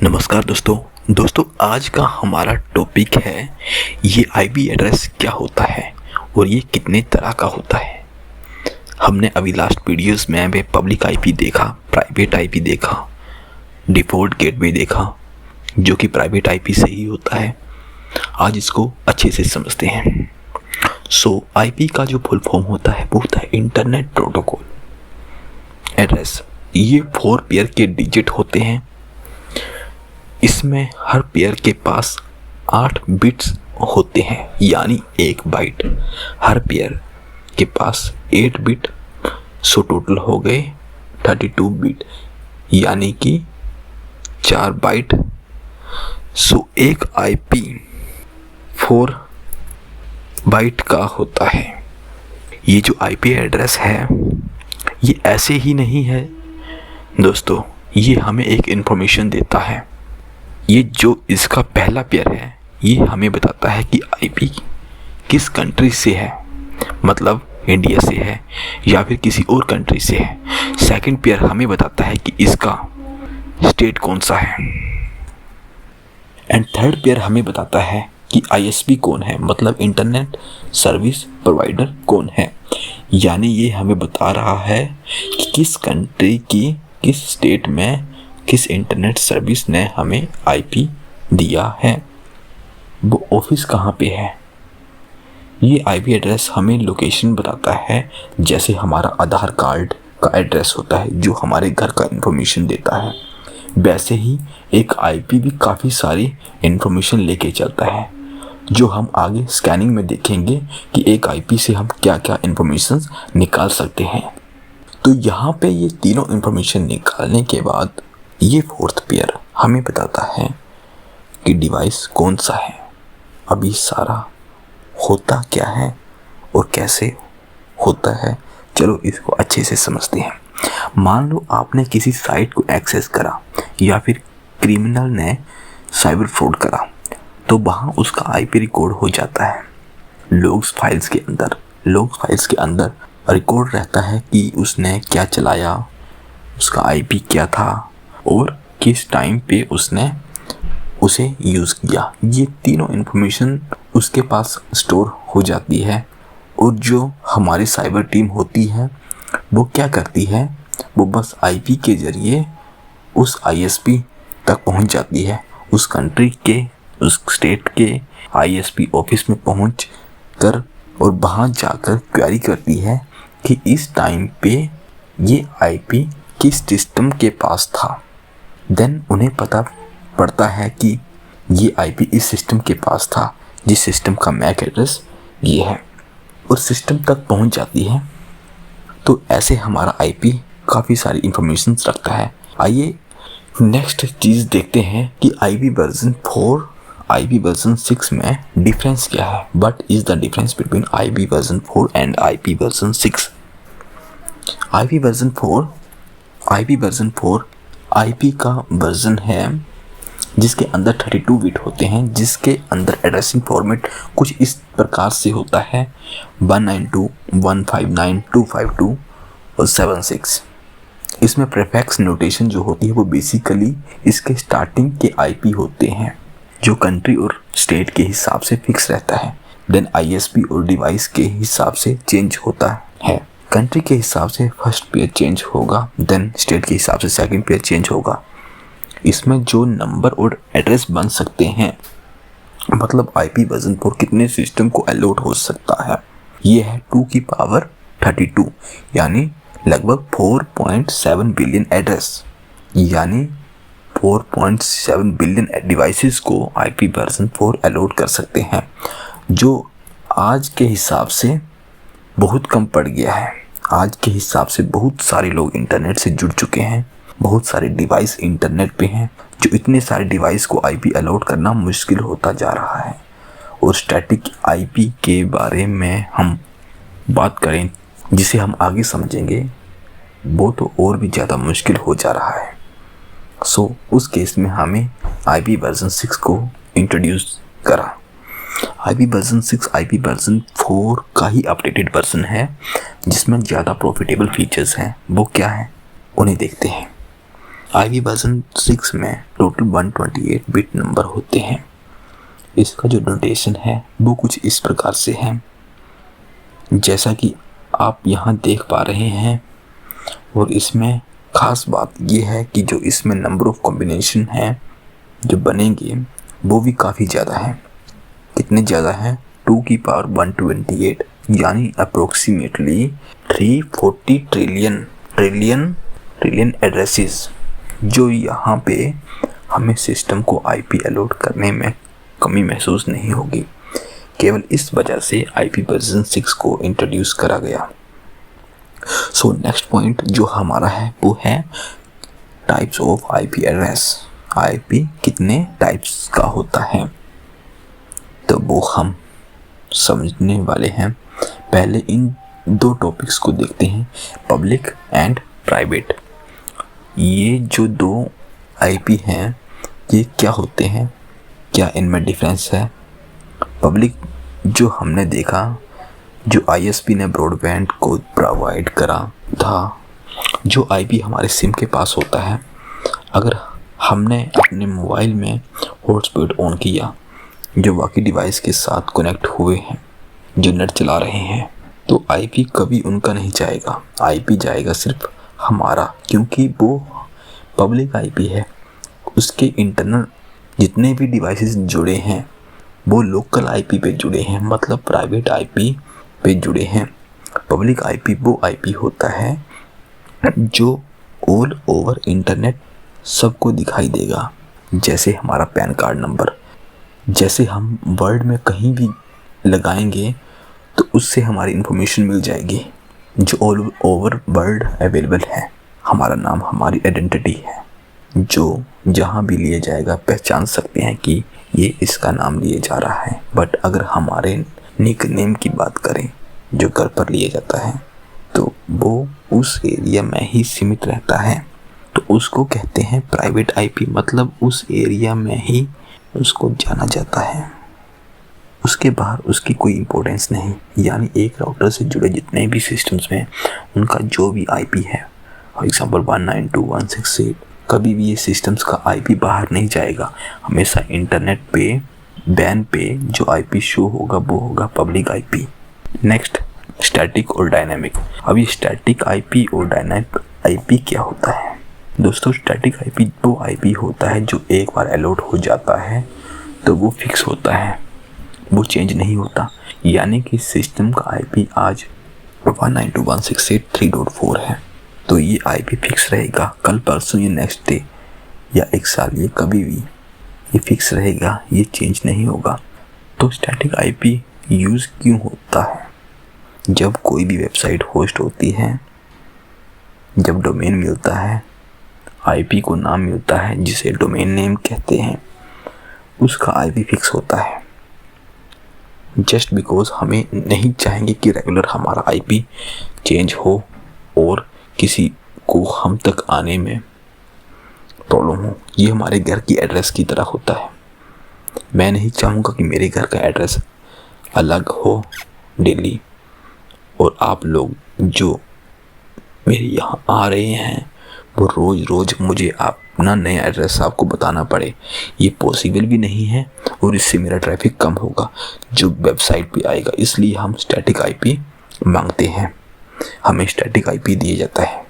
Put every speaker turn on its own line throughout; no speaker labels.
नमस्कार दोस्तों आज का हमारा टॉपिक है ये आईपी एड्रेस क्या होता है और ये कितने तरह का होता है। हमने अभी लास्ट वीडियोस में भी पब्लिक आईपी देखा, प्राइवेट आईपी देखा, डिफ़ॉल्ट गेटवे देखा जो कि प्राइवेट आईपी से ही होता है। आज इसको अच्छे से समझते हैं। आईपी का जो फुल फॉर्म होता है वो होता है इंटरनेट प्रोटोकॉल एड्रेस। ये 4 पेयर के डिजिट होते हैं। इसमें हर पेयर के पास 8 बिट्स होते हैं, यानी 1 बाइट। हर पेयर के पास 8 बिट, सो टोटल हो गए 32 बिट, यानी कि 4 बाइट। सो एक आईपी 4 बाइट का होता है। ये जो आईपी एड्रेस है ये ऐसे ही नहीं है दोस्तों, ये हमें एक इन्फॉर्मेशन देता है। ये जो इसका पहला पेयर है ये हमें बताता है कि आईपी किस कंट्री से है, मतलब इंडिया से है या फिर किसी और कंट्री से है। सेकंड पेयर हमें बताता है कि इसका स्टेट कौन सा है। एंड थर्ड पेयर हमें बताता है कि आईएसपी कौन है, मतलब इंटरनेट सर्विस प्रोवाइडर कौन है। यानी ये हमें बता रहा है कि किस कंट्री की किस स्टेट में किस इंटरनेट सर्विस ने हमें आईपी दिया है, वो ऑफिस कहाँ पे है। ये आईपी एड्रेस हमें लोकेशन बताता है, जैसे हमारा आधार कार्ड का एड्रेस होता है जो हमारे घर का इंफॉर्मेशन देता है। वैसे ही एक आईपी भी काफ़ी सारी इंफॉर्मेशन लेके चलता है, जो हम आगे स्कैनिंग में देखेंगे कि एक आईपी से हम क्या क्या इंफॉर्मेशन निकाल सकते हैं। तो यहाँ पे ये तीनों इंफॉर्मेशन निकालने के बाद ये 4th पेयर हमें बताता है कि डिवाइस कौन सा है। अभी सारा होता क्या है और कैसे होता है, चलो इसको अच्छे से समझते हैं। मान लो आपने किसी साइट को एक्सेस करा या फिर क्रिमिनल ने साइबर फ्रॉड करा, तो वहाँ उसका आईपी रिकॉर्ड हो जाता है लॉग्स फाइल्स के अंदर। लॉग्स फाइल्स के अंदर रिकॉर्ड रहता है कि उसने क्या चलाया, उसका आईपी क्या था और किस टाइम पे उसने उसे यूज़ किया। ये तीनों इन्फॉर्मेशन उसके पास स्टोर हो जाती है। और जो हमारी साइबर टीम होती है वो क्या करती है, वो बस आईपी के ज़रिए उस आईएसपी तक पहुंच जाती है। उस कंट्री के, उस स्टेट के आईएसपी ऑफिस में पहुंच कर और वहाँ जाकर क्वेरी करती है कि इस टाइम पे ये आईपी किस सिस्टम के पास था। देन उन्हें पता पड़ता है कि ये आईपी इस सिस्टम के पास था, जिस सिस्टम का मैक एड्रेस ये है। उस सिस्टम तक पहुंच जाती है। तो ऐसे हमारा आईपी काफ़ी सारी इंफॉर्मेशन रखता है। आइए नेक्स्ट चीज़ देखते हैं कि आईपी वर्जन 4 आईपी वर्जन 6 में डिफरेंस क्या है। What is the difference between IP version 4 and IP version 6। IP version 4 IP का वर्जन है जिसके अंदर 32 बिट होते हैं, जिसके अंदर एड्रेसिंग फॉर्मेट कुछ इस प्रकार से होता है 192.159.252 और 76। इसमें प्रीफिक्स नोटेशन जो होती है वो बेसिकली इसके स्टार्टिंग के आईपी होते हैं, जो कंट्री और स्टेट के हिसाब से फिक्स रहता है। देन आईएसपी और डिवाइस के हिसाब से चेंज होता है। कंट्री के हिसाब से फर्स्ट पेयर चेंज होगा, देन स्टेट के हिसाब से सेकंड पेयर चेंज होगा। इसमें जो नंबर और एड्रेस बन सकते हैं, मतलब आईपी वर्जन 4 कितने सिस्टम को अलॉट हो सकता है, ये है 2 की पावर 32, यानी लगभग 4.7 बिलियन एड्रेस, यानी 4.7 बिलियन डिवाइसेस को आईपी वर्जन 4 अलॉट कर सकते हैं, जो आज के हिसाब से बहुत कम पड़ गया है। आज के हिसाब से बहुत सारे लोग इंटरनेट से जुड़ चुके हैं, बहुत सारे डिवाइस इंटरनेट पे हैं, जो इतने सारे डिवाइस को आईपी अलॉट करना मुश्किल होता जा रहा है। और स्टैटिक आईपी के बारे में हम बात करें, जिसे हम आगे समझेंगे, वो तो और भी ज़्यादा मुश्किल हो जा रहा है। उस केस में हमें आईपी वर्जन 6 को इंट्रोड्यूस करा। आईपी वर्जन 6 आईपी वर्जन 4 का ही अपडेटेड वर्जन है, जिसमें ज़्यादा प्रॉफिटेबल फीचर्स हैं। वो क्या है उन्हें देखते हैं। आईपी वर्जन 6 में टोटल 128 बिट नंबर होते हैं। इसका जो नोटेशन है वो कुछ इस प्रकार से है, जैसा कि आप यहाँ देख पा रहे हैं। और इसमें खास बात ये है कि जो इसमें नंबर ऑफ कॉम्बिनेशन है जो बनेंगे वो भी काफ़ी ज़्यादा है। कितने ज़्यादा है? 2 की पावर 128 यानी अप्रोक्सीमेटली 340 ट्रिलियन एड्रेसेस, जो यहाँ पे हमें सिस्टम को आईपी अलॉट करने में कमी महसूस नहीं होगी। केवल इस वजह से आईपी वर्जन 6 को इंट्रोड्यूस करा गया। सो नेक्स्ट पॉइंट जो हमारा है वो है types of IP address. IP कितने टाइप्स का होता है तो वो हम समझने वाले हैं। पहले इन दो टॉपिक्स को देखते हैं, पब्लिक एंड प्राइवेट। ये जो दो आईपी हैं ये क्या होते हैं, क्या इनमें डिफरेंस है? पब्लिक जो हमने देखा, जो आईएसपी ने ब्रॉडबैंड को प्रोवाइड करा था, जो आईपी हमारे सिम के पास होता है, अगर हमने अपने मोबाइल में हॉटस्पॉट ऑन किया जो बाकी डिवाइस के साथ कनेक्ट हुए हैं, जो नेट चला रहे हैं, तो आईपी कभी उनका नहीं जाएगा। आईपी जाएगा सिर्फ हमारा, क्योंकि वो पब्लिक आईपी है। उसके इंटरनल जितने भी डिवाइसेस जुड़े हैं वो लोकल आईपी पे जुड़े हैं, मतलब प्राइवेट आईपी पे जुड़े हैं। पब्लिक आईपी वो आईपी होता है जो ऑल ओवर इंटरनेट सबको दिखाई देगा, जैसे हमारा पैन कार्ड नंबर। जैसे हम वर्ल्ड में कहीं भी लगाएंगे तो उससे हमारी इंफॉर्मेशन मिल जाएगी, जो ऑल ओवर वर्ल्ड अवेलेबल है। हमारा नाम हमारी आइडेंटिटी है, जो जहाँ भी लिया जाएगा पहचान सकते हैं कि ये इसका नाम लिए जा रहा है। बट अगर हमारे निक नेम की बात करें जो घर पर लिया जाता है तो वो उस एरिया में ही सीमित रहता है, तो उसको कहते हैं प्राइवेट आईपी, मतलब उस एरिया में ही उसको जाना जाता है, उसके बाहर उसकी कोई इम्पोर्टेंस नहीं। यानी एक राउटर से जुड़े जितने भी सिस्टम्स में उनका जो भी आईपी है, फॉर एग्जांपल 192.168, कभी भी ये सिस्टम्स का आईपी बाहर नहीं जाएगा। हमेशा इंटरनेट पे बैन पे जो आईपी शो होगा वो होगा पब्लिक आईपी। नेक्स्ट, स्टैटिक और डायनामिक। अब ये स्टैटिक आईपी और डायनामिक आईपी क्या होता है? दोस्तों, स्टैटिक आईपी वो आईपी होता है जो एक बार अलॉट हो जाता है तो वो फिक्स होता है, वो चेंज नहीं होता। यानी कि सिस्टम का आईपी आज 192.168.3.4 है तो ये आईपी फिक्स रहेगा। कल परसों या नेक्स्ट डे या एक साल, ये कभी भी ये फिक्स रहेगा, ये चेंज नहीं होगा। तो स्टैटिक आईपी यूज़ क्यों होता है? जब कोई भी वेबसाइट होस्ट होती है, जब डोमेन मिलता है, आईपी को नाम मिलता है जिसे डोमेन नेम कहते हैं, उसका आईपी फिक्स होता है। जस्ट बिकॉज हमें नहीं चाहेंगे कि रेगुलर हमारा आईपी चेंज हो और किसी को हम तक आने में प्रॉब्लम हो। ये हमारे घर की एड्रेस की तरह होता है। मैं नहीं चाहूँगा कि मेरे घर का एड्रेस अलग हो डेली, और आप लोग जो मेरे यहाँ आ रहे हैं वो रोज़ रोज़ मुझे अपना नया एड्रेस आपको बताना पड़े। ये पॉसिबल भी नहीं है और इससे मेरा ट्रैफिक कम होगा जो वेबसाइट पे आएगा। इसलिए हम स्टैटिक आईपी मांगते हैं, हमें स्टैटिक आईपी दिया जाता है।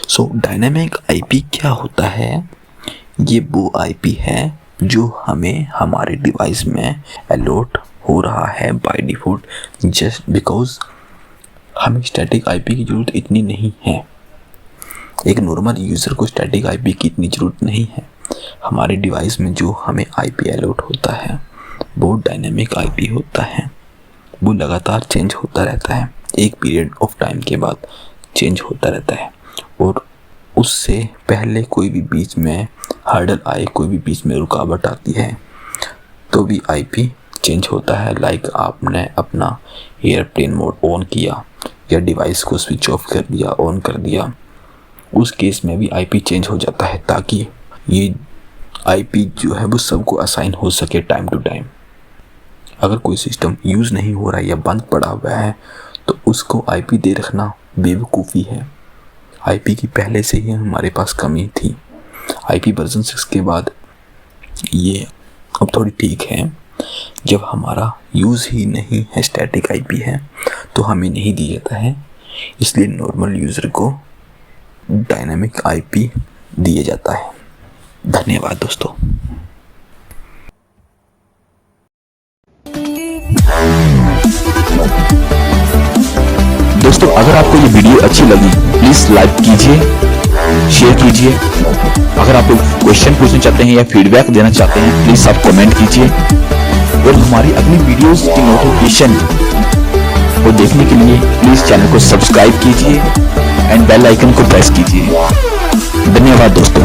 सो डायनामिक आईपी क्या होता है? ये वो आईपी है जो हमें हमारे डिवाइस में अलॉट हो रहा है बाय डिफ़ॉल्ट, जस्ट बिकॉज हमें स्टैटिक आईपी की ज़रूरत इतनी नहीं है। एक नॉर्मल यूज़र को स्टैटिक आईपी की इतनी ज़रूरत नहीं है। हमारे डिवाइस में जो हमें आईपी अलॉट होता है वो डायनामिक आईपी होता है। वो लगातार चेंज होता रहता है, एक पीरियड ऑफ टाइम के बाद चेंज होता रहता है, और उससे पहले कोई भी बीच में हर्डल आए, कोई भी बीच में रुकावट आती है तो भी आईपी चेंज होता है। लाइक आपने अपना एयरप्लेन मोड ऑन किया या डिवाइस को स्विच ऑफ कर दिया, ऑन कर दिया, उस केस में भी आईपी चेंज हो जाता है ताकि ये आईपी जो है वो सबको असाइन हो सके टाइम टू टाइम। अगर कोई सिस्टम यूज़ नहीं हो रहा है या बंद पड़ा हुआ है तो उसको आईपी दे रखना बेवकूफ़ी है। आईपी की पहले से ही हमारे पास कमी थी। आईपी वर्जन 6 के बाद ये अब थोड़ी ठीक है। जब हमारा यूज़ ही नहीं है, स्टैटिक आईपी है, तो हमें नहीं दिया जाता है, इसलिए नॉर्मल यूज़र को डायनामिक आईपी दिया जाता है। धन्यवाद दोस्तों।
दोस्तों अगर आपको ये वीडियो अच्छी लगी प्लीज लाइक कीजिए, शेयर कीजिए। अगर आप लोग क्वेश्चन पूछना चाहते हैं या फीडबैक देना चाहते हैं प्लीज आप कमेंट कीजिए। और हमारी अगली वीडियोस की नोटिफिकेशन को देखने के लिए प्लीज चैनल को सब्सक्राइब कीजिए एंड बेल आइकन को प्रेस कीजिए। धन्यवाद दोस्तों।